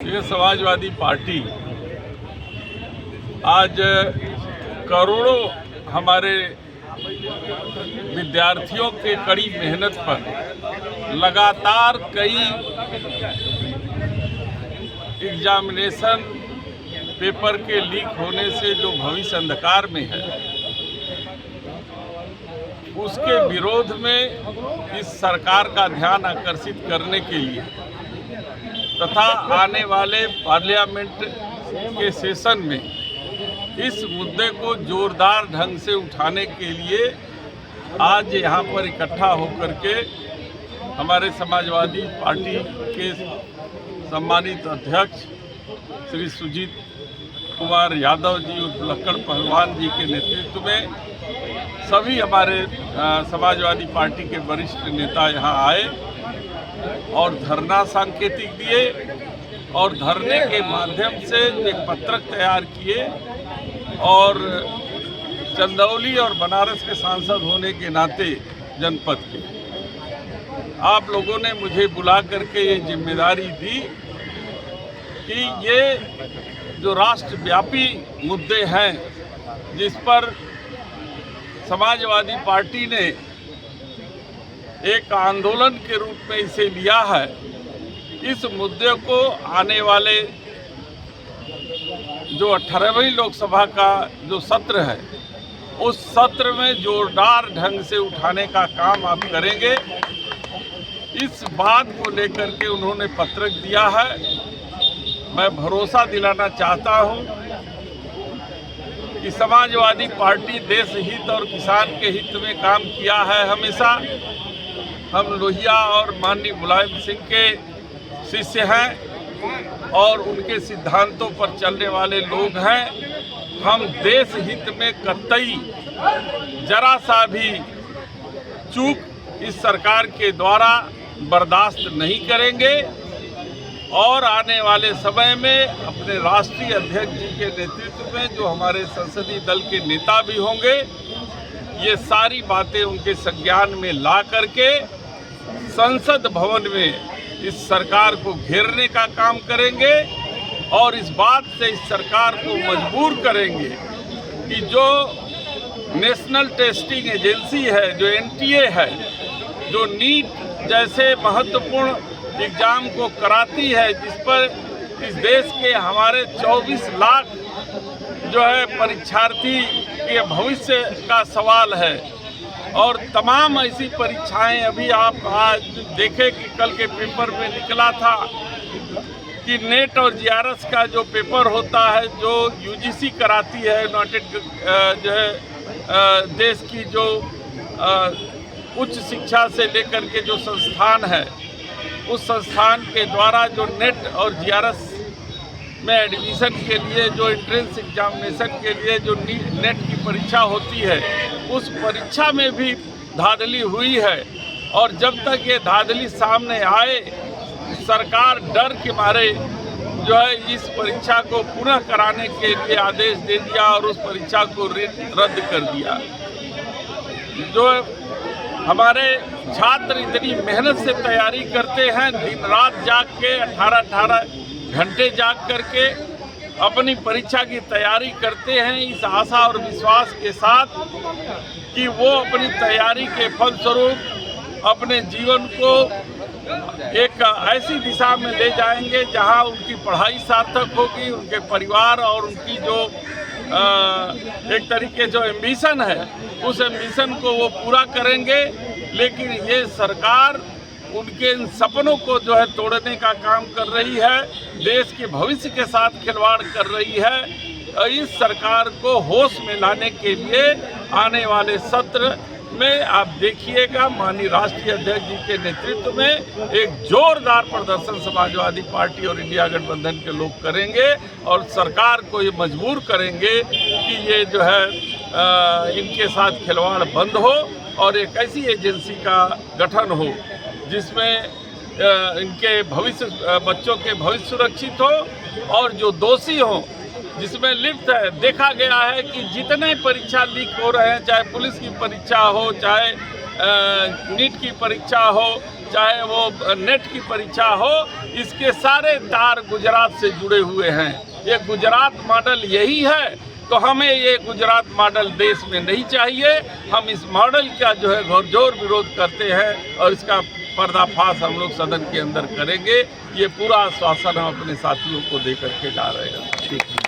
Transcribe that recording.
ये समाजवादी पार्टी आज करोड़ों हमारे विद्यार्थियों के कड़ी मेहनत पर लगातार कई एग्जामिनेशन पेपर के लीक होने से जो भविष्य अंधकार में है, उसके विरोध में इस सरकार का ध्यान आकर्षित करने के लिए तथा आने वाले पार्लियामेंट के सेशन में इस मुद्दे को जोरदार ढंग से उठाने के लिए आज यहाँ पर इकट्ठा होकर के हमारे समाजवादी पार्टी के सम्मानित अध्यक्ष श्री सुजीत कुमार यादव जी उर्फ लक्कड़ पहलवान जी के नेतृत्व में सभी हमारे समाजवादी पार्टी के वरिष्ठ नेता यहाँ आए और धरना सांकेतिक दिए और धरने के माध्यम से एक पत्रक तैयार किए और चंदौली और बनारस के सांसद होने के नाते जनपद के आप लोगों ने मुझे बुला करके ये जिम्मेदारी दी कि ये जो राष्ट्रव्यापी मुद्दे हैं जिस पर समाजवादी पार्टी ने एक आंदोलन के रूप में इसे लिया है, इस मुद्दे को आने वाले जो 18वीं लोकसभा का जो सत्र है उस सत्र में जोरदार ढंग से उठाने का काम आप करेंगे। इस बात को लेकर के उन्होंने पत्रक दिया है। मैं भरोसा दिलाना चाहता हूं कि समाजवादी पार्टी देश हित और किसान के हित में काम किया है हमेशा। हम लोहिया और माननीय मुलायम सिंह के शिष्य हैं और उनके सिद्धांतों पर चलने वाले लोग हैं। हम देश हित में कतई जरा सा भी चूक इस सरकार के द्वारा बर्दाश्त नहीं करेंगे और आने वाले समय में अपने राष्ट्रीय अध्यक्ष जी के नेतृत्व में जो हमारे संसदीय दल के नेता भी होंगे, ये सारी बातें उनके संज्ञान में ला करके संसद भवन में इस सरकार को घेरने का काम करेंगे और इस बात से इस सरकार को मजबूर करेंगे कि जो नेशनल टेस्टिंग एजेंसी है, जो एनटीए है, जो नीट जैसे महत्वपूर्ण एग्ज़ाम को कराती है, जिस पर इस देश के हमारे 24 लाख जो है परीक्षार्थी के भविष्य का सवाल है और तमाम ऐसी परीक्षाएं अभी आप आज देखें कि कल के पेपर में निकला था कि नेट और जीआरएस का जो पेपर होता है जो यूजीसी कराती है, यूनाइटेड जो है देश की जो उच्च शिक्षा से लेकर के जो संस्थान है, उस संस्थान के द्वारा जो नेट और जीआरएस में एडमिशन के लिए जो एंट्रेंस एग्जामिनेशन के लिए जो नेट की परीक्षा होती है, उस परीक्षा में भी धांधली हुई है और जब तक ये धांधली सामने आए सरकार डर के मारे जो है इस परीक्षा को पुनः कराने के लिए आदेश दे दिया और उस परीक्षा को रद्द कर दिया। जो हमारे छात्र इतनी मेहनत से तैयारी करते हैं, दिन रात जाग के 18-18 घंटे जाग करके अपनी परीक्षा की तैयारी करते हैं इस आशा और विश्वास के साथ कि वो अपनी तैयारी के फलस्वरूप अपने जीवन को एक ऐसी दिशा में ले जाएंगे जहां उनकी पढ़ाई सार्थक होगी, उनके परिवार और उनकी जो एक तरीके जो एम्बिशन है उस एम्बिशन को वो पूरा करेंगे। लेकिन ये सरकार उनके इन सपनों को जो है तोड़ने का काम कर रही है, देश के भविष्य के साथ खिलवाड़ कर रही है। इस सरकार को होश में लाने के लिए आने वाले सत्र में आप देखिएगा माननीय राष्ट्रीय अध्यक्ष जी के नेतृत्व में एक जोरदार प्रदर्शन समाजवादी पार्टी और इंडिया गठबंधन के लोग करेंगे और सरकार को ये मजबूर करेंगे कि ये जो है इनके साथ खिलवाड़ बंद हो और एक ऐसी एजेंसी का गठन हो जिसमें इनके भविष्य बच्चों के भविष्य सुरक्षित हो और जो दोषी हों जिसमें लिप्त है। देखा गया है कि जितने परीक्षा लीक हो रहे हैं, चाहे पुलिस की परीक्षा हो, चाहे नीट की परीक्षा हो, चाहे वो नेट की परीक्षा हो, इसके सारे तार गुजरात से जुड़े हुए हैं। ये गुजरात मॉडल यही है, तो हमें ये गुजरात मॉडल देश में नहीं चाहिए। हम इस मॉडल का जो है घोरजोर विरोध करते हैं और इसका पर्दाफाश हम लोग सदन के अंदर करेंगे। ये पूरा आश्वासन हम अपने साथियों को दे करके जा रहे हैं। ठीक है।